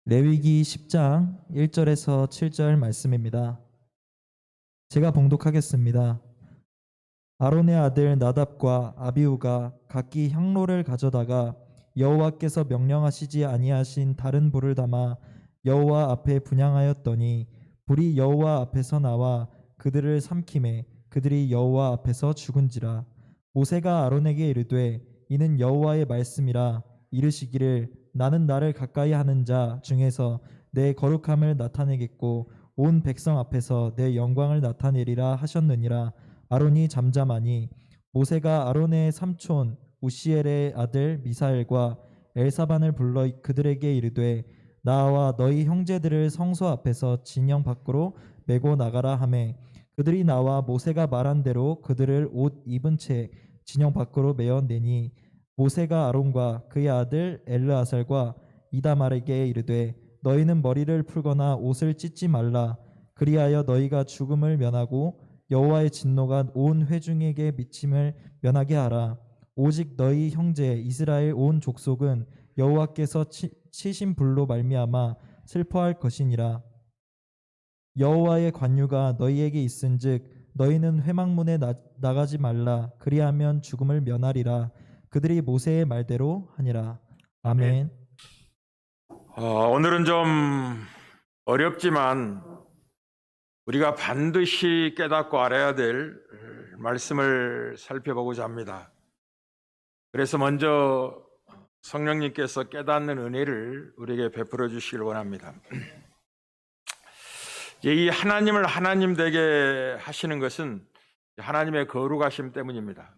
레위기 10장 1절에서 7절 말씀입니다. 제가 봉독하겠습니다. 아론의 아들 나답과 아비후가 각기 향로를 가져다가 여호와께서 명령하시지 아니하신 다른 불을 담아 여호와 앞에 분향하였더니 불이 여호와 앞에서 나와 그들을 삼키매 그들이 여호와 앞에서 죽은지라. 모세가 아론에게 이르되 이는 여호와의 말씀이라. 이르시기를 나는 나를 가까이 하는 자 중에서 내 거룩함을 나타내겠고 온 백성 앞에서 내 영광을 나타내리라 하셨느니라. 아론이 잠잠하니 모세가 아론의 삼촌 우시엘의 아들 미사엘과 엘사반을 불러 그들에게 이르되 나와 너희 형제들을 성소 앞에서 진영 밖으로 메고 나가라 하매 그들이 나와 모세가 말한 대로 그들을 옷 입은 채 진영 밖으로 메어 내니 모세가 아론과 그의 아들 엘르아살과 이다말에게 이르되 너희는 머리를 풀거나 옷을 찢지 말라. 그리하여 너희가 죽음을 면하고 여호와의 진노가 온 회중에게 미침을 면하게 하라. 오직 너희 형제 이스라엘 온 족속은 여호와께서 치신 불로 말미암아 슬퍼할 것이니라. 여호와의 관유가 너희에게 있은즉 너희는 회막문에 나가지 말라. 그리하면 죽음을 면하리라. 그들이 모세의 말대로 하니라. 아멘. 오늘은 좀 어렵지만 우리가 반드시 깨닫고 알아야 될 말씀을 살펴보고자 합니다. 그래서 먼저 성령님께서 깨닫는 은혜를 우리에게 베풀어 주시길 원합니다. 이 하나님을 하나님 되게 하시는 것은 하나님의 거룩하심 때문입니다.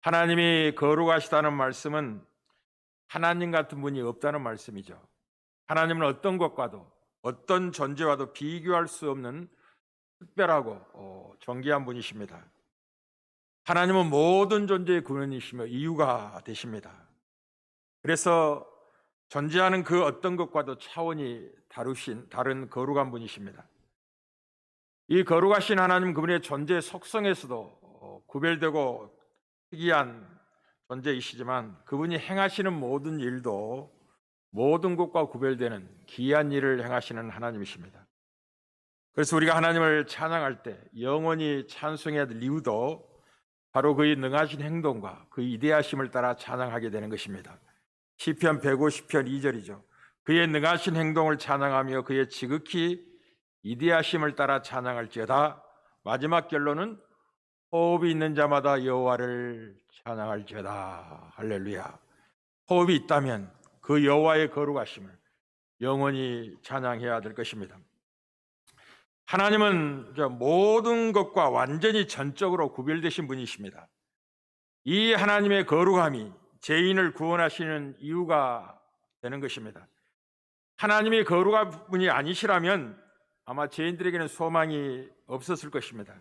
하나님이 거룩하시다는 말씀은 하나님 같은 분이 없다는 말씀이죠. 하나님은 어떤 것과도 어떤 존재와도 비교할 수 없는 특별하고 존귀한 분이십니다. 하나님은 모든 존재의 근원이시며 이유가 되십니다. 그래서 존재하는 그 어떤 것과도 차원이 다른 거룩한 분이십니다. 이 거룩하신 하나님 그분의 존재 속성에서도 구별되고 특이한 존재이시지만 그분이 행하시는 모든 일도 모든 것과 구별되는 귀한 일을 행하시는 하나님이십니다. 그래서 우리가 하나님을 찬양할 때 영원히 찬송해야 될 이유도 바로 그의 능하신 행동과 그의 이대하심을 따라 찬양하게 되는 것입니다. 시편 150편 2절이죠. 그의 능하신 행동을 찬양하며 그의 지극히 이대하심을 따라 찬양할지어다. 마지막 결론은 호흡이 있는 자마다 여호와를 찬양할지어다. 할렐루야. 호흡이 있다면 그 여호와의 거룩하심을 영원히 찬양해야 될 것입니다. 하나님은 모든 것과 완전히 전적으로 구별되신 분이십니다. 이 하나님의 거룩함이 죄인을 구원하시는 이유가 되는 것입니다. 하나님이 거룩한 분이 아니시라면 아마 죄인들에게는 소망이 없었을 것입니다.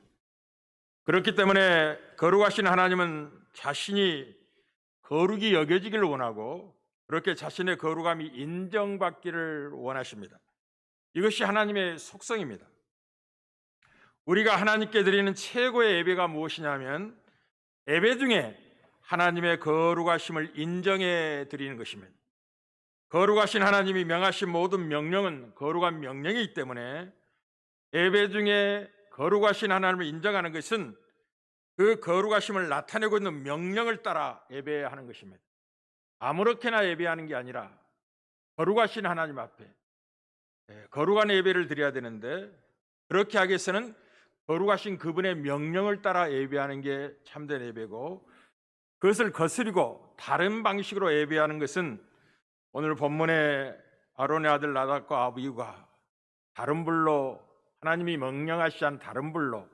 그렇기 때문에 거룩하신 하나님은 자신이 거룩이 여겨지기를 원하고 그렇게 자신의 거룩함이 인정받기를 원하십니다. 이것이 하나님의 속성입니다. 우리가 하나님께 드리는 최고의 예배가 무엇이냐면 예배 중에 하나님의 거룩하심을 인정해 드리는 것입니다. 거룩하신 하나님이 명하신 모든 명령은 거룩한 명령이기 때문에 예배 중에 거룩하신 하나님을 인정하는 것은 그 거룩하심을 나타내고 있는 명령을 따라 예배하는 것입니다. 아무렇게나 예배하는 게 아니라 거룩하신 하나님 앞에 거룩한 예배를 드려야 되는데 그렇게 하기 위해서는 거룩하신 그분의 명령을 따라 예배하는 게 참된 예배고 그것을 거스리고 다른 방식으로 예배하는 것은 오늘 본문의 아론의 아들 나답과 아비후가 다른 불로 하나님이 명령하시지 않은 다른 불로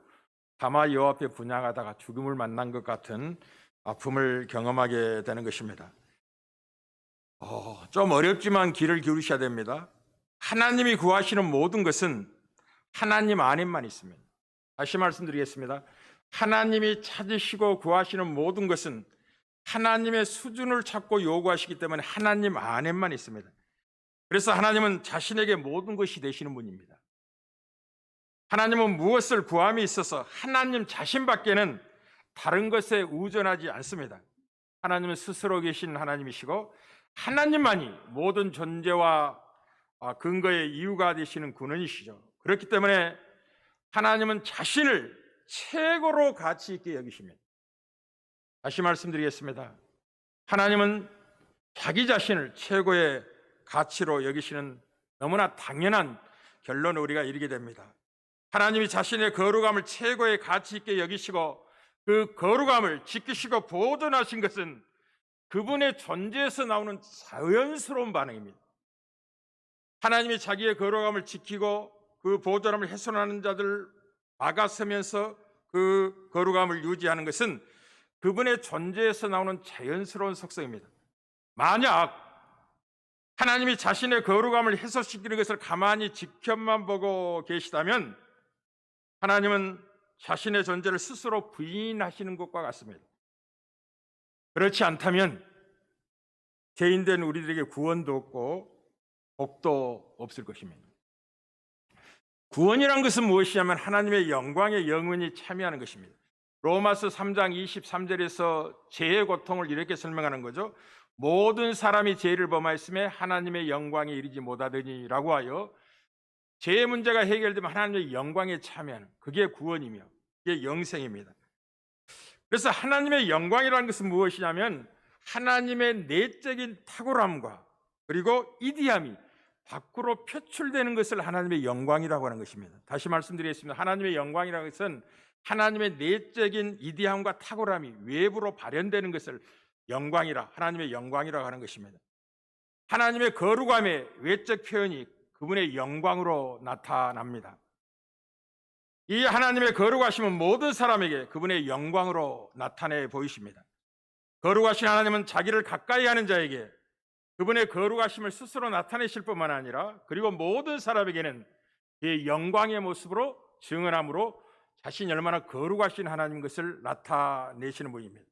다마 여호와 앞에 분향하다가 죽음을 만난 것 같은 아픔을 경험하게 되는 것입니다. 좀 어렵지만 귀를 기울이셔야 됩니다. 하나님이 구하시는 모든 것은 하나님 안에만 있습니다. 다시 말씀드리겠습니다. 하나님이 찾으시고 구하시는 모든 것은 하나님의 수준을 찾고 요구하시기 때문에 하나님 안에만 있습니다. 그래서 하나님은 자신에게 모든 것이 되시는 분입니다. 하나님은 무엇을 구함에 있어서 하나님 자신밖에는 다른 것에 의존하지 않습니다. 하나님은 스스로 계신 하나님이시고 하나님만이 모든 존재와 근거의 이유가 되시는 군원이시죠. 그렇기 때문에 하나님은 자신을 최고로 가치 있게 여기십니다. 다시 말씀드리겠습니다. 하나님은 자기 자신을 최고의 가치로 여기시는 너무나 당연한 결론을 우리가 이르게 됩니다. 하나님이 자신의 거룩함을 최고의 가치 있게 여기시고 그 거룩함을 지키시고 보존하신 것은 그분의 존재에서 나오는 자연스러운 반응입니다. 하나님이 자기의 거룩함을 지키고 그 보존함을 훼손하는 자들을 막아서면서 그 거룩함을 유지하는 것은 그분의 존재에서 나오는 자연스러운 속성입니다. 만약 하나님이 자신의 거룩함을 해소시키는 것을 가만히 지켜만 보고 계시다면 하나님은 자신의 존재를 스스로 부인하시는 것과 같습니다. 그렇지 않다면 죄인된 우리들에게 구원도 없고 복도 없을 것입니다. 구원이란 것은 무엇이냐면 하나님의 영광에 영원히 참여하는 것입니다. 로마서 3장 23절에서 죄의 고통을 이렇게 설명하는 거죠. 모든 사람이 죄를 범하였음에 하나님의 영광에 이르지 못하더니라고 하여 죄의 문제가 해결되면 하나님의 영광에 참여하는, 그게 구원이며 그게 영생입니다. 그래서 하나님의 영광이라는 것은 무엇이냐면 하나님의 내적인 탁월함과 그리고 이디함이 밖으로 표출되는 것을 하나님의 영광이라고 하는 것입니다. 다시 말씀드리겠습니다. 하나님의 영광이라는 것은 하나님의 내적인 이디함과 탁월함이 외부로 발현되는 것을 하나님의 영광이라고 하는 것입니다. 하나님의 거룩함의 외적 표현이 그분의 영광으로 나타납니다. 이 하나님의 거룩하심은 모든 사람에게 그분의 영광으로 나타내 보이십니다. 거룩하신 하나님은 자기를 가까이 하는 자에게 그분의 거룩하심을 스스로 나타내실 뿐만 아니라 그리고 모든 사람에게는 이 영광의 모습으로 증언함으로 자신이 얼마나 거룩하신 하나님인 것을 나타내시는 분입니다.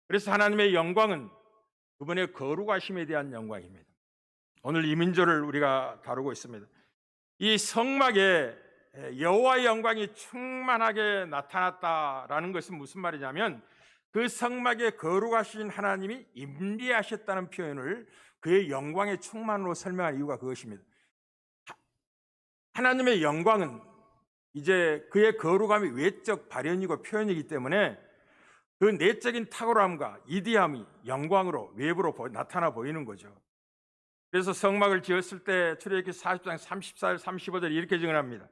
그래서 하나님의 영광은 그분의 거룩하심에 대한 영광입니다. 오늘 이 민조를 우리가 다루고 있습니다. 이 성막에 여호와의 영광이 충만하게 나타났다라는 것은 무슨 말이냐면 그 성막에 거룩하신 하나님이 임재하셨다는 표현을 그의 영광의 충만으로 설명한 이유가 그것입니다. 하나님의 영광은 이제 그의 거룩함이 외적 발현이고 표현이기 때문에 그 내적인 탁월함과 이디함이 영광으로 외부로 나타나 보이는 거죠. 그래서 성막을 지었을 때 출애굽기 40장 34절 35절 이렇게 증언합니다.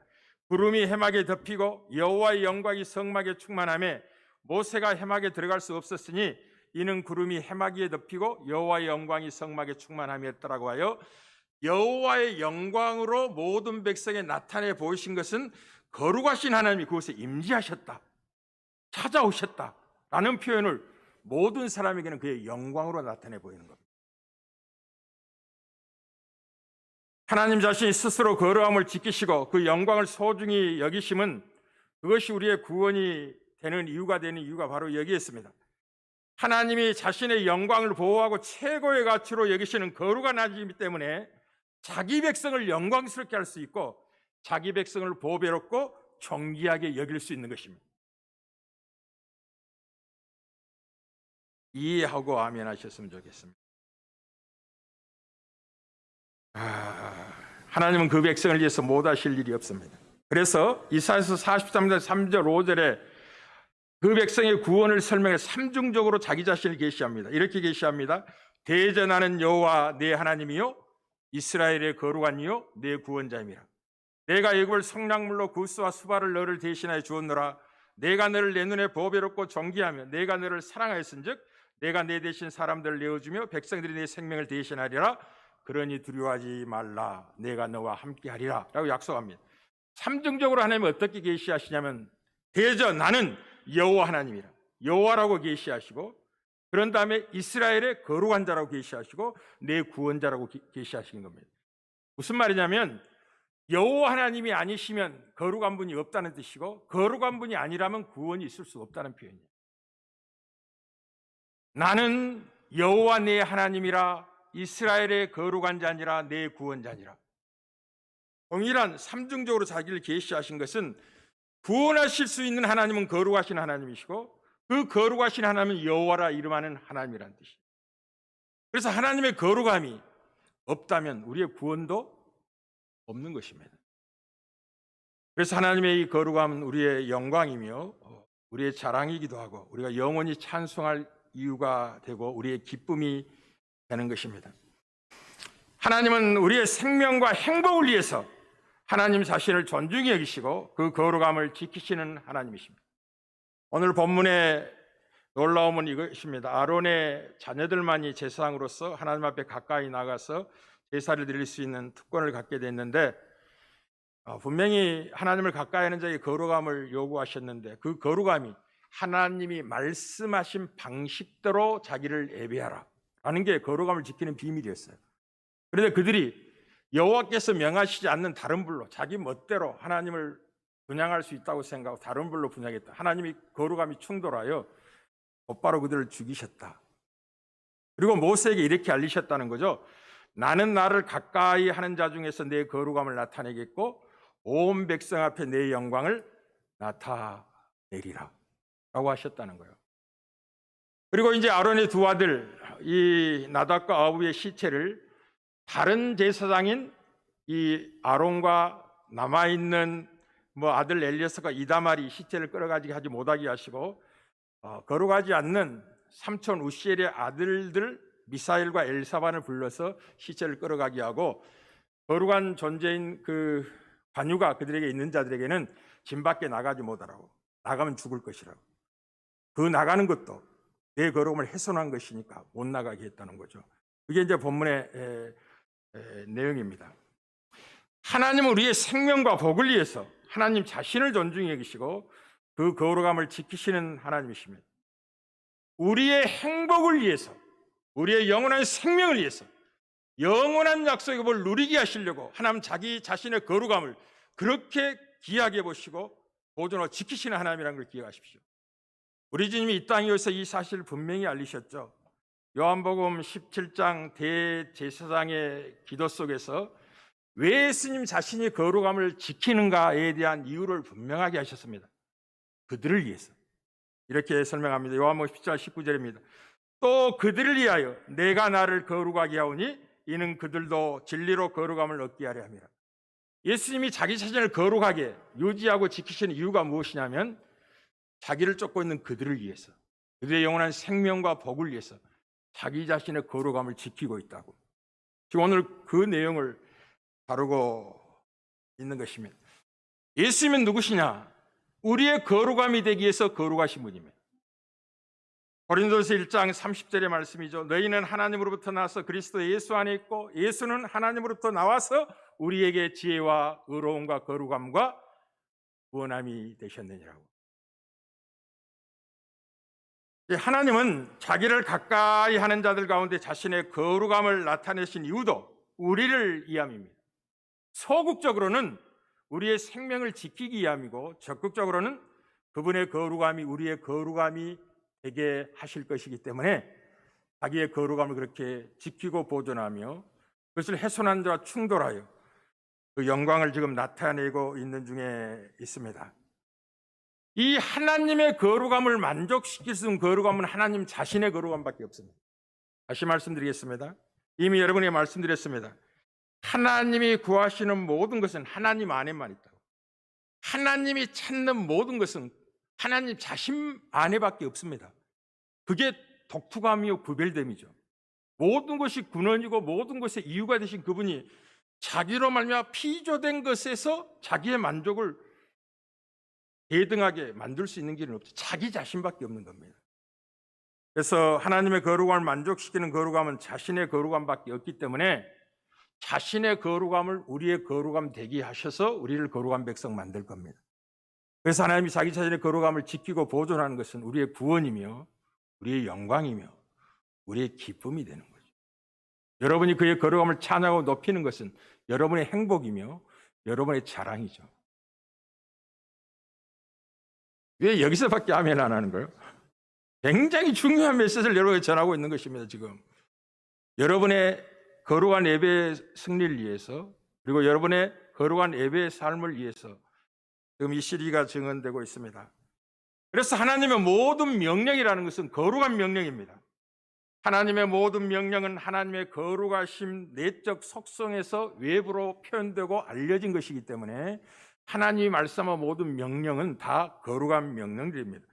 구름이 해막에 덮이고 여호와의 영광이 성막에 충만하며 모세가 해막에 들어갈 수 없었으니 이는 구름이 해막 위에 덮이고 여호와의 영광이 성막에 충만함이었더라고 하여 여호와의 영광으로 모든 백성에 나타내 보이신 것은 거룩하신 하나님이 그곳에 임재하셨다, 찾아오셨다라는 표현을 모든 사람에게는 그의 영광으로 나타내 보이는 겁니다. 하나님 자신이 스스로 거룩함을 지키시고 그 영광을 소중히 여기심은 그것이 우리의 구원이 되는 이유가 바로 여기에 있습니다. 하나님이 자신의 영광을 보호하고 최고의 가치로 여기시는 거룩한 하나님이기 때문에 자기 백성을 영광스럽게 할 수 있고 자기 백성을 보배롭고 존귀하게 여길 수 있는 것입니다. 이해하고 아멘 하셨으면 좋겠습니다. 하나님은 그 백성을 위해서 못하실 일이 없습니다. 그래서 이사야서 43장 3절 5절에 그 백성의 구원을 설명해 삼중적으로 자기 자신을 계시합니다. 이렇게 계시합니다. 대전하는 여호와 내 하나님이요 이스라엘의 거룩한 이요 내 구원자임이라. 내가 애굽을 성량물로 구스와 수발을 너를 대신하여 주었노라. 내가 너를 내 눈에 보배롭고 존귀하며 내가 너를 사랑하였은즉 내가 내 대신 사람들을 내어주며 백성들이 내 생명을 대신하리라. 그러니 두려워하지 말라. 내가 너와 함께하리라 라고 약속합니다. 삼중적으로 하나님은 어떻게 계시하시냐면 대저 나는 여호와 하나님이라 여호와라고 계시하시고 그런 다음에 이스라엘의 거룩한 자라고 계시하시고 내 구원자라고 계시하시는 겁니다. 무슨 말이냐면 여호와 하나님이 아니시면 거룩한 분이 없다는 뜻이고 거룩한 분이 아니라면 구원이 있을 수 없다는 표현이에요. 나는 여호와 내 하나님이라 이스라엘의 거룩한 자니라 내 구원자니라. 동일한 삼중적으로 자기를 계시하신 것은 구원하실 수 있는 하나님은 거룩하신 하나님이시고 그 거룩하신 하나님은 여호와라 이름하는 하나님이라는 뜻이에요. 그래서 하나님의 거룩함이 없다면 우리의 구원도 없는 것입니다. 그래서 하나님의 이 거룩함은 우리의 영광이며 우리의 자랑이기도 하고 우리가 영원히 찬송할 이유가 되고 우리의 기쁨이 되는 것입니다. 하나님은 우리의 생명과 행복을 위해서 하나님 자신을 존중히 여기시고 그 거룩함을 지키시는 하나님이십니다. 오늘 본문의 놀라움은 이것입니다. 아론의 자녀들만이 제사장으로서 하나님 앞에 가까이 나가서 제사를 드릴 수 있는 특권을 갖게 됐는데 분명히 하나님을 가까이 하는 자에게 거룩함을 요구하셨는데 그 거룩함이 하나님이 말씀하신 방식대로 자기를 예배하라 라는 게 거룩함을 지키는 비밀이었어요. 그런데 그들이 여호와께서 명하시지 않는 다른 불로 자기 멋대로 하나님을 분향할 수 있다고 생각하고 다른 불로 분향했다. 하나님이 거룩함이 충돌하여 곧바로 그들을 죽이셨다. 그리고 모세에게 이렇게 알리셨다는 거죠. 나는 나를 가까이 하는 자 중에서 내 거룩함을 나타내겠고 온 백성 앞에 내 영광을 나타내리라 라고 하셨다는 거예요. 그리고 이제 아론의 두 아들 이 나답과 아비후의 시체를 다른 제사장인 이 아론과 남아있는 아들 엘리야스가 이다말이 시체를 끌어가지고 하지 못하게 하시고 거룩하지 않는 삼촌 우시엘의 아들들 미사엘과 엘사반을 불러서 시체를 끌어가게 하고 거룩한 존재인 그 관유가 그들에게 있는 자들에게는 진 밖에 나가지 못하라고, 나가면 죽을 것이라고, 그 나가는 것도 내 거룩함을 훼손한 것이니까 못 나가게 했다는 거죠. 그게 이제 본문의 내용입니다. 하나님은 우리의 생명과 복을 위해서 하나님 자신을 존중히 여기시고 그 거룩함을 지키시는 하나님이십니다. 우리의 행복을 위해서, 우리의 영원한 생명을 위해서 영원한 약속의 복을 누리게 하시려고 하나님 자기 자신의 거룩함을 그렇게 귀하게 보시고 보존하고 지키시는 하나님이라는 걸 기억하십시오. 우리 주님이 이 땅에 오셔서 이 사실을 분명히 알리셨죠. 요한복음 17장 대제사장의 기도 속에서 왜 예수님 자신이 거룩함을 지키는가에 대한 이유를 분명하게 하셨습니다. 그들을 위해서. 이렇게 설명합니다. 요한복음 17장 19절입니다. 또 그들을 위하여 내가 나를 거룩하게 하오니 이는 그들도 진리로 거룩함을 얻게 하려 함이라. 예수님이 자기 자신을 거룩하게 유지하고 지키시는 이유가 무엇이냐면 자기를 쫓고 있는 그들을 위해서, 그들의 영원한 생명과 복을 위해서 자기 자신의 거룩함을 지키고 있다고. 지금 오늘 그 내용을 다루고 있는 것입니다. 예수님은 누구시냐? 우리의 거룩함이 되기 위해서 거룩하신 분입니다. 고린도서 1장 30절의 말씀이죠. 너희는 하나님으로부터 나와서 그리스도 예수 안에 있고 예수는 하나님으로부터 나와서 우리에게 지혜와 의로움과 거룩함과 구원함이 되셨느니라고. 하나님은 자기를 가까이 하는 자들 가운데 자신의 거룩함을 나타내신 이유도 우리를 위함입니다. 소극적으로는 우리의 생명을 지키기 위함이고 적극적으로는 그분의 거룩함이 우리의 거룩함이 되게 하실 것이기 때문에 자기의 거룩함을 그렇게 지키고 보존하며 그것을 훼손한 자와 충돌하여 그 영광을 지금 나타내고 있는 중에 있습니다. 이 하나님의 거룩함을 만족시킬 수 있는 거룩함은 하나님 자신의 거룩함밖에 없습니다. 다시 말씀드리겠습니다. 이미 여러분에게 말씀드렸습니다. 하나님이 구하시는 모든 것은 하나님 안에만 있다고. 하나님이 찾는 모든 것은 하나님 자신 안에밖에 없습니다. 그게 독특함이요 구별됨이죠. 모든 것이 근원이고 모든 것의 이유가 되신 그분이 자기로 말미암아 피조된 것에서 자기의 만족을 대등하게 만들 수 있는 길은 없죠. 자기 자신밖에 없는 겁니다. 그래서 하나님의 거룩함을 만족시키는 거룩함은 자신의 거룩함밖에 없기 때문에 자신의 거룩함을 우리의 거룩함 되게 하셔서 우리를 거룩한 백성 만들 겁니다. 그래서 하나님이 자기 자신의 거룩함을 지키고 보존하는 것은 우리의 구원이며 우리의 영광이며 우리의 기쁨이 되는 거죠. 여러분이 그의 거룩함을 찬양하고 높이는 것은 여러분의 행복이며 여러분의 자랑이죠. 왜 여기서밖에 아멘 안 하는 거예요? 굉장히 중요한 메시지를 여러분에게 전하고 있는 것입니다. 지금 여러분의 거룩한 예배의 승리를 위해서 그리고 여러분의 거룩한 예배의 삶을 위해서 지금 이 시리가 증언되고 있습니다. 그래서 하나님의 모든 명령이라는 것은 거룩한 명령입니다. 하나님의 모든 명령은 하나님의 거룩하심 내적 속성에서 외부로 표현되고 알려진 것이기 때문에 하나님이 말씀한 모든 명령은 다 거룩한 명령들입니다.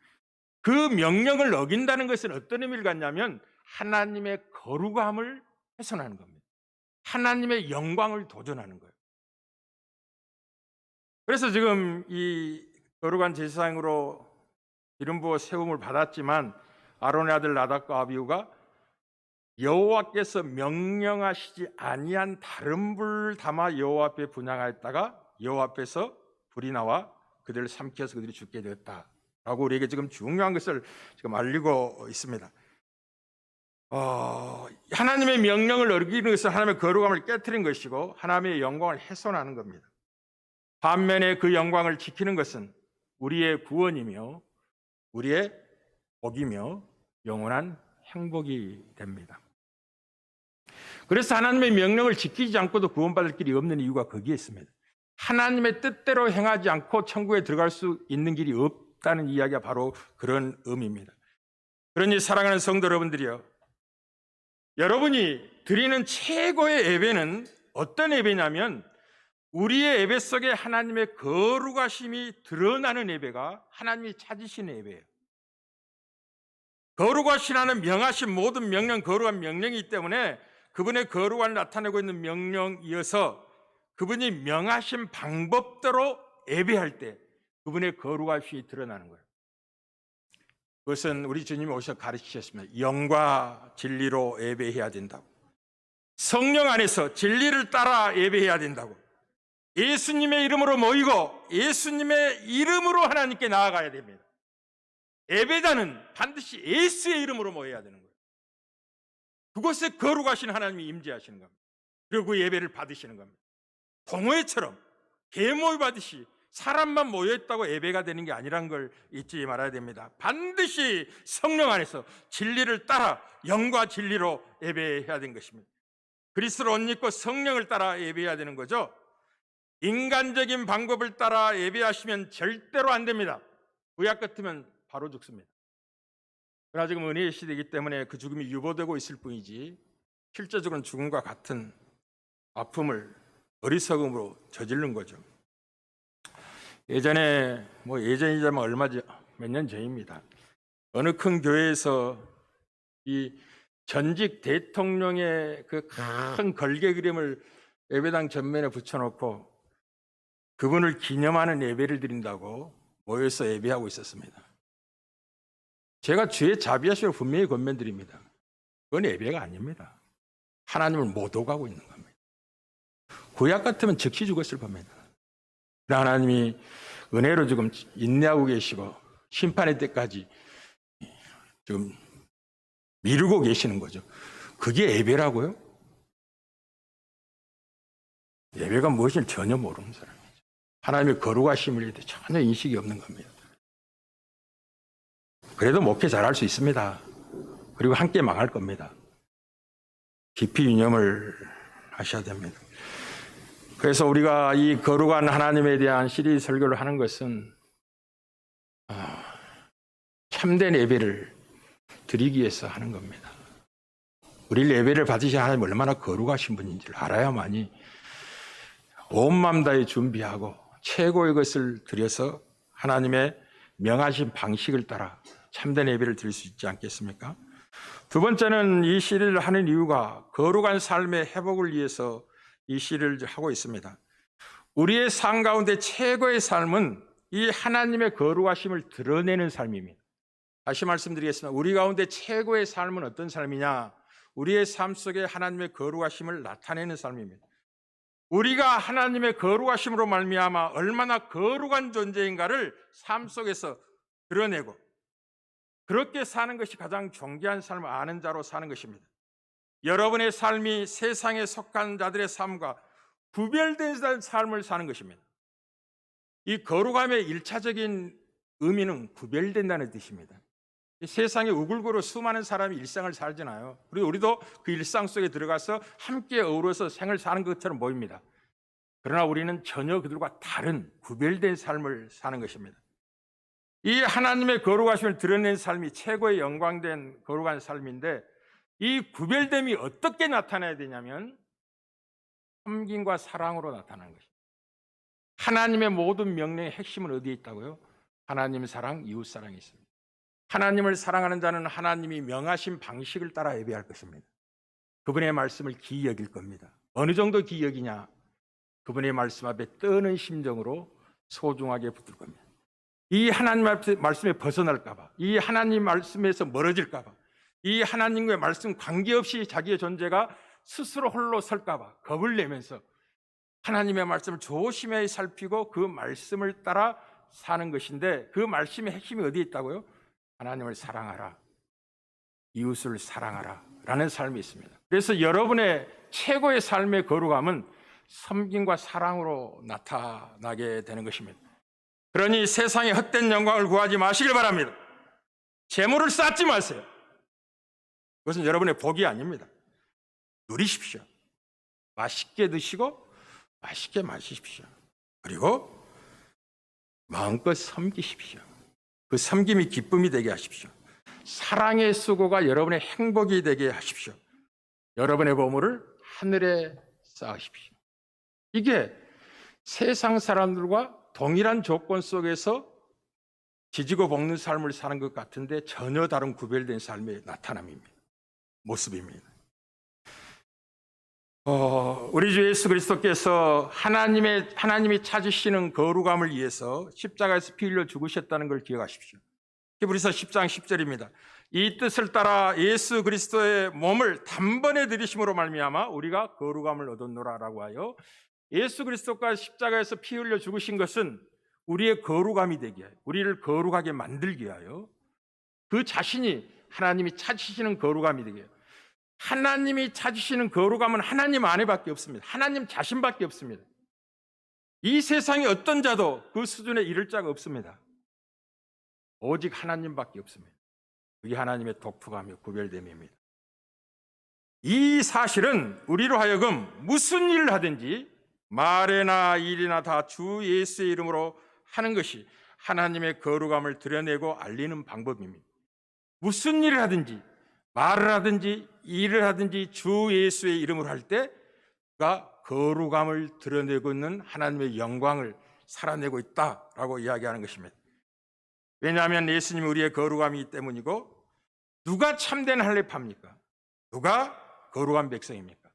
그 명령을 어긴다는 것은 어떤 의미를 갖냐면 하나님의 거룩함을 훼손하는 겁니다. 하나님의 영광을 도전하는 거예요. 그래서 지금 이 거룩한 제사장으로 기름 부어 세움을 받았지만 아론의 아들 나답과 아비후가 여호와께서 명령하시지 아니한 다른 불을 담아 여호와 앞에 분향하였다가 여호와 앞에서 불이 나와 그들을 삼켜서 그들이 죽게 되었다라고 우리에게 지금 중요한 것을 지금 알리고 있습니다. 하나님의 명령을 어기는 것은 하나님의 거룩함을 깨트린 것이고 하나님의 영광을 훼손하는 겁니다. 반면에 그 영광을 지키는 것은 우리의 구원이며 우리의 복이며 영원한 행복이 됩니다. 그래서 하나님의 명령을 지키지 않고도 구원받을 길이 없는 이유가 거기에 있습니다. 하나님의 뜻대로 행하지 않고 천국에 들어갈 수 있는 길이 없다는 이야기가 바로 그런 의미입니다. 그러니 사랑하는 성도 여러분들이요, 여러분이 드리는 최고의 예배는 어떤 예배냐면 우리의 예배 속에 하나님의 거룩하심이 드러나는 예배가 하나님이 찾으시는 예배예요. 거룩하신 하나님 명하신 모든 명령 거룩한 명령이기 때문에 그분의 거룩함을 나타내고 있는 명령이어서 그분이 명하신 방법대로 예배할 때 그분의 거룩하심이 드러나는 거예요. 그것은 우리 주님이 오셔 가르치셨습니다. 영과 진리로 예배해야 된다고. 성령 안에서 진리를 따라 예배해야 된다고. 예수님의 이름으로 모이고 예수님의 이름으로 하나님께 나아가야 됩니다. 예배자는 반드시 예수의 이름으로 모여야 되는 거예요. 그곳에 거룩하신 하나님이 임재하시는 겁니다. 그리고 그 예배를 받으시는 겁니다. 동호회처럼 계모의 받듯이 사람만 모여있다고 예배가 되는 게 아니란 걸 잊지 말아야 됩니다. 반드시 성령 안에서 진리를 따라 영과 진리로 예배해야 되는 것입니다. 그리스도를 옷 입고 성령을 따라 예배해야 되는 거죠. 인간적인 방법을 따라 예배하시면 절대로 안 됩니다. 구약 같으면 바로 죽습니다. 그러나 지금 은혜의 시대이기 때문에 그 죽음이 유보되고 있을 뿐이지 실제적으로는 죽음과 같은 아픔을 어리석음으로 저지른 거죠. 예전에 예전이자면 몇 년 전입니다. 어느 큰 교회에서 이 전직 대통령의 그 큰 걸개 그림을 예배당 전면에 붙여놓고 그분을 기념하는 예배를 드린다고 모여서 예배하고 있었습니다. 제가 주의 자비하시고 분명히 권면드립니다. 그건 예배가 아닙니다. 하나님을 못 오가고 있는 겁니다. 구약 같으면 즉시 죽었을 겁니다. 하나님이 은혜로 지금 인내하고 계시고 심판의 때까지 지금 미루고 계시는 거죠. 그게 예배라고요? 예배가 무엇인지 전혀 모르는 사람이죠. 하나님의 거룩하심을 전혀 인식이 없는 겁니다. 그래도 목회 잘할 수 있습니다. 그리고 함께 망할 겁니다. 깊이 유념을 하셔야 됩니다. 그래서 우리가 이 거룩한 하나님에 대한 시리즈 설교를 하는 것은 참된 예배를 드리기 위해서 하는 겁니다. 우리 예배를 받으신 하나님 얼마나 거룩하신 분인지를 알아야만이 온 마음 다해 준비하고 최고의 것을 드려서 하나님의 명하신 방식을 따라 참된 예배를 드릴 수 있지 않겠습니까? 두 번째는 이 시리즈를 하는 이유가 거룩한 삶의 회복을 위해서 이 시리즈를 하고 있습니다. 우리의 삶 가운데 최고의 삶은 이 하나님의 거룩하심을 드러내는 삶입니다. 다시 말씀드리겠습니다. 우리 가운데 최고의 삶은 어떤 삶이냐? 우리의 삶 속에 하나님의 거룩하심을 나타내는 삶입니다. 우리가 하나님의 거룩하심으로 말미암아 얼마나 거룩한 존재인가를 삶 속에서 드러내고 그렇게 사는 것이 가장 존귀한 삶을 아는 자로 사는 것입니다. 여러분의 삶이 세상에 속한 자들의 삶과 구별된 삶을 사는 것입니다. 이 거룩함의 1차적인 의미는 구별된다는 뜻입니다. 세상에 우글거려 수많은 사람이 일상을 살잖아요. 그리고 우리도 그 일상 속에 들어가서 함께 어우러서 생을 사는 것처럼 보입니다. 그러나 우리는 전혀 그들과 다른 구별된 삶을 사는 것입니다. 이 하나님의 거룩하심을 드러낸 삶이 최고의 영광된 거룩한 삶인데 이 구별됨이 어떻게 나타나야 되냐면 섬김과 사랑으로 나타나는 것입니다. 하나님의 모든 명령의 핵심은 어디에 있다고요? 하나님 사랑, 이웃 사랑이 있습니다. 하나님을 사랑하는 자는 하나님이 명하신 방식을 따라 예배할 것입니다. 그분의 말씀을 기이 여길 겁니다. 어느 정도 기이 여기냐? 그분의 말씀 앞에 뜨는 심정으로 소중하게 붙들 겁니다. 이 하나님 말씀에 벗어날까 봐, 이 하나님 말씀에서 멀어질까 봐, 이 하나님과의 말씀 관계없이 자기의 존재가 스스로 홀로 설까 봐 겁을 내면서 하나님의 말씀을 조심히 살피고 그 말씀을 따라 사는 것인데, 그 말씀의 핵심이 어디에 있다고요? 하나님을 사랑하라, 이웃을 사랑하라 라는 삶이 있습니다. 그래서 여러분의 최고의 삶의 거룩함은 섬김과 사랑으로 나타나게 되는 것입니다. 그러니 세상의 헛된 영광을 구하지 마시길 바랍니다. 재물을 쌓지 마세요. 그것은 여러분의 복이 아닙니다. 누리십시오. 맛있게 드시고 맛있게 마시십시오. 그리고 마음껏 섬기십시오. 그 섬김이 기쁨이 되게 하십시오. 사랑의 수고가 여러분의 행복이 되게 하십시오. 여러분의 보물을 하늘에 쌓으십시오. 이게 세상 사람들과 동일한 조건 속에서 지지고 볶는 삶을 사는 것 같은데 전혀 다른 구별된 삶의 나타남입니다. 모습입니다. 우리 주 예수 그리스도께서 하나님이 찾으시는 거룩함을 위해서 십자가에서 피 흘려 죽으셨다는 걸 기억하십시오. 히브리서 10장 10절입니다. 이 뜻을 따라 예수 그리스도의 몸을 단번에 들이심으로 말미암아 우리가 거룩함을 얻었노라라고 하여, 예수 그리스도가 십자가에서 피 흘려 죽으신 것은 우리의 거룩함이 되게 하여, 우리를 거룩하게 만들게 하여, 그 자신이 하나님이 찾으시는 거룩함이 되게 해요. 하나님이 찾으시는 거룩함은 하나님 안에밖에 없습니다. 하나님 자신밖에 없습니다. 이 세상에 어떤 자도 그 수준에 이를 자가 없습니다. 오직 하나님밖에 없습니다. 그게 하나님의 독특함이요 구별됨입니다. 이 사실은 우리로 하여금 무슨 일을 하든지 말이나 일이나 다 주 예수의 이름으로 하는 것이 하나님의 거룩함을 드러내고 알리는 방법입니다. 무슨 일을 하든지 말을 하든지 일을 하든지 주 예수의 이름으로 할 때 그가 거룩함을 드러내고 있는 하나님의 영광을 살아내고 있다라고 이야기하는 것입니다. 왜냐하면 예수님이 우리의 거룩함이기 때문이고, 누가 참된 할례파입니까? 누가 거룩한 백성입니까?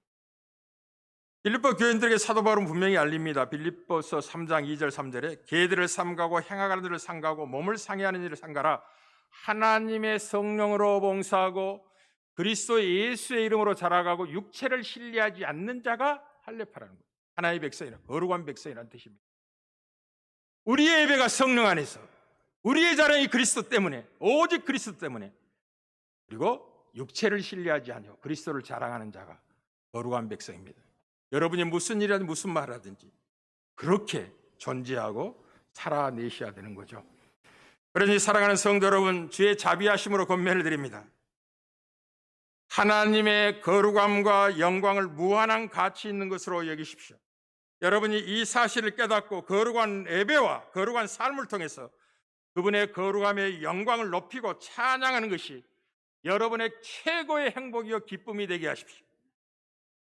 빌립보 교인들에게 사도 바울은 분명히 알립니다. 빌립보서 3장 2절 3절에 개들을 삼가고 행하가는 일을 삼가고 몸을 상해하는 일을 삼가라. 하나님의 성령으로 봉사하고 그리스도 예수의 이름으로 자라가고 육체를 신뢰하지 않는 자가 할례파라는 거예요. 하나님의 백성이라, 거룩한 백성이라는 뜻입니다. 우리의 예배가 성령 안에서, 우리의 자랑이 그리스도 때문에, 오직 그리스도 때문에, 그리고 육체를 신뢰하지 않고 그리스도를 자랑하는 자가 거룩한 백성입니다. 여러분이 무슨 일이라든지 무슨 말을 하든지 그렇게 존재하고 살아내셔야 되는 거죠. 그러니 사랑하는 성도 여러분, 주의 자비하심으로 권면을 드립니다. 하나님의 거룩함과 영광을 무한한 가치 있는 것으로 여기십시오. 여러분이 이 사실을 깨닫고 거룩한 예배와 거룩한 삶을 통해서 그분의 거룩함의 영광을 높이고 찬양하는 것이 여러분의 최고의 행복이요 기쁨이 되게 하십시오.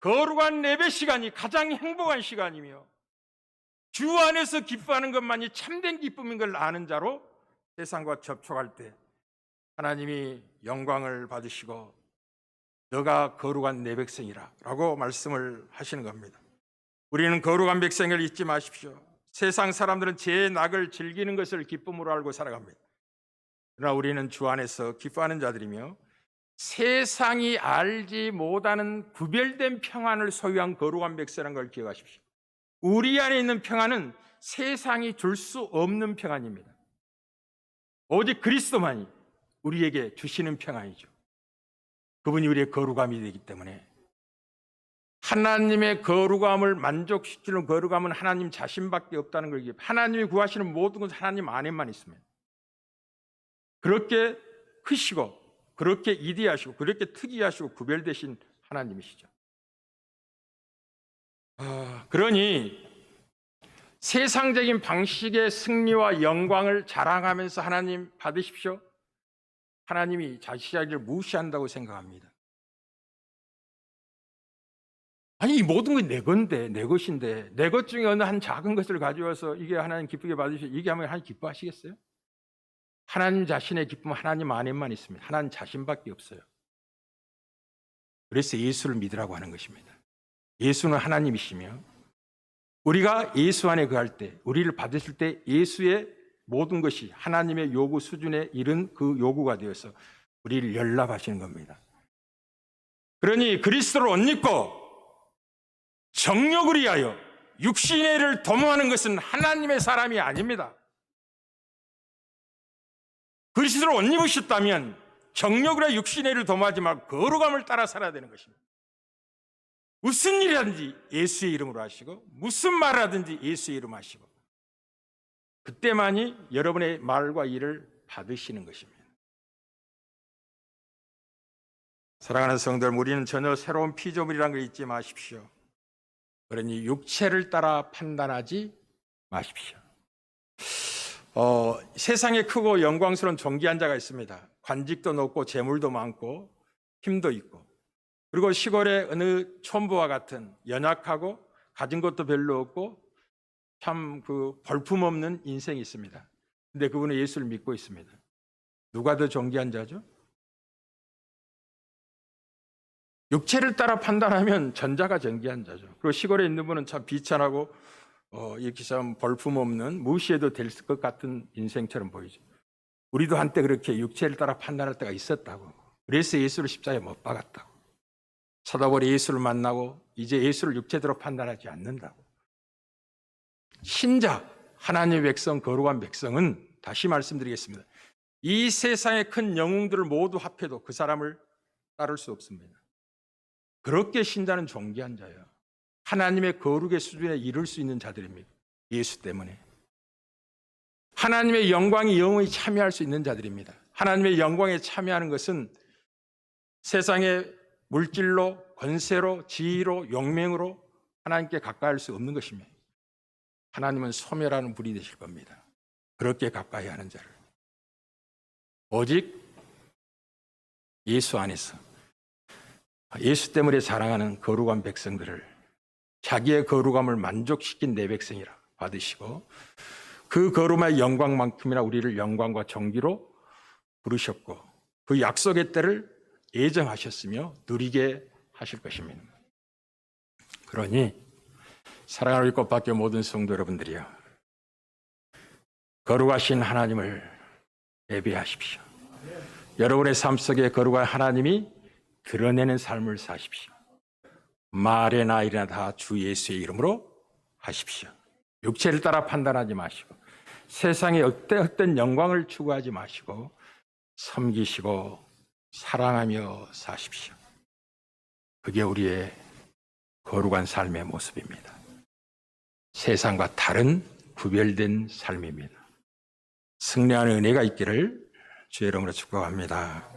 거룩한 예배 시간이 가장 행복한 시간이며 주 안에서 기뻐하는 것만이 참된 기쁨인 걸 아는 자로 세상과 접촉할 때 하나님이 영광을 받으시고 너가 거룩한 내 백성이라 라고 말씀을 하시는 겁니다. 우리는 거룩한 백성을 잊지 마십시오. 세상 사람들은 제 낙을 즐기는 것을 기쁨으로 알고 살아갑니다. 그러나 우리는 주 안에서 기뻐하는 자들이며 세상이 알지 못하는 구별된 평안을 소유한 거룩한 백성이라는 걸 기억하십시오. 우리 안에 있는 평안은 세상이 줄 수 없는 평안입니다. 오직 그리스도만이 우리에게 주시는 평안이죠. 그분이 우리의 거룩함이 되기 때문에 하나님의 거룩함을 만족시키는 거룩함은 하나님 자신밖에 없다는 걸 기억해요. 하나님이 구하시는 모든 것은 하나님 안에만 있습니다. 그렇게 크시고 그렇게 이디하시고 그렇게 특이하시고 구별되신 하나님이시죠. 그러니 세상적인 방식의 승리와 영광을 자랑하면서 하나님 받으십시오. 하나님이 자기를 무시한다고 생각합니다. 아니, 이 모든 건 내 건데, 내 것인데, 내 것 중에 어느 한 작은 것을 가져와서 이게 하나님 기쁘게 받으시고, 이게 하면 하나님 기뻐하시겠어요? 하나님 자신의 기쁨은 하나님 안에만 있습니다. 하나님 자신밖에 없어요. 그래서 예수를 믿으라고 하는 것입니다. 예수는 하나님이시며, 우리가 예수 안에 거할 때, 우리를 받으실 때 예수의 모든 것이 하나님의 요구 수준에 이른 그 요구가 되어서 우리를 연락하시는 겁니다. 그러니 그리스도를 옷 입고 정욕을 위하여 육신의 일을 도모하는 것은 하나님의 사람이 아닙니다. 그리스도를 옷 입으셨다면 정욕을 위하여 육신의 일을 도모하지 말고 거룩함을 따라 살아야 되는 것입니다. 무슨 일이라든지 예수의 이름으로 하시고 무슨 말을 하든지 예수의 이름 하시고 그때만이 여러분의 말과 일을 받으시는 것입니다. 사랑하는 성도들, 우리는 전혀 새로운 피조물이라는 걸 잊지 마십시오. 그러니 육체를 따라 판단하지 마십시오. 세상에 크고 영광스러운 존귀한 자가 있습니다. 관직도 높고 재물도 많고 힘도 있고, 그리고 시골의 어느 촌부와 같은 연약하고 가진 것도 별로 없고 참 그 볼품없는 인생이 있습니다. 근데 그분은 예수를 믿고 있습니다. 누가 더 존귀한 자죠? 육체를 따라 판단하면 전자가 존귀한 자죠. 그리고 시골에 있는 분은 참 비천하고 이렇게 참 볼품없는, 무시해도 될 것 같은 인생처럼 보이죠. 우리도 한때 그렇게 육체를 따라 판단할 때가 있었다고. 그래서 예수를 십자가에 못 박았다고. 사도바울이 예수를 만나고 이제 예수를 육체대로 판단하지 않는다고. 신자, 하나님의 백성, 거룩한 백성은, 다시 말씀드리겠습니다, 이 세상의 큰 영웅들을 모두 합해도 그 사람을 따를 수 없습니다. 그렇게 신자는 존귀한 자예요. 하나님의 거룩의 수준에 이를 수 있는 자들입니다. 예수 때문에. 하나님의 영광에 영원히 참여할 수 있는 자들입니다. 하나님의 영광에 참여하는 것은 세상의 물질로, 권세로, 지위로, 용맹으로 하나님께 가까이 할 수 없는 것입니다. 하나님은 소멸하는 불이 되실 겁니다. 그렇게 가까이 하는 자를. 오직 예수 안에서, 예수 때문에 자랑하는 거룩한 백성들을 자기의 거룩함을 만족시킨 내 백성이라 받으시고, 그 거룩함의 영광만큼이나 우리를 영광과 존귀로 부르셨고 그 약속의 때를 예정하셨으며 누리게 하실 것입니다. 그러니 사랑하는 우리 꽃밖에 모든 성도 여러분들이여, 거룩하신 하나님을 예배하십시오. 여러분의 삶 속에 거룩한 하나님이 드러내는 삶을 사십시오. 말이나 일이나 다 주 예수의 이름으로 하십시오. 육체를 따라 판단하지 마시고 세상의 어떤 영광을 추구하지 마시고 섬기시고 사랑하며 사십시오. 그게 우리의 거룩한 삶의 모습입니다. 세상과 다른 구별된 삶입니다. 승리하는 은혜가 있기를 주의 이름으로 축복합니다.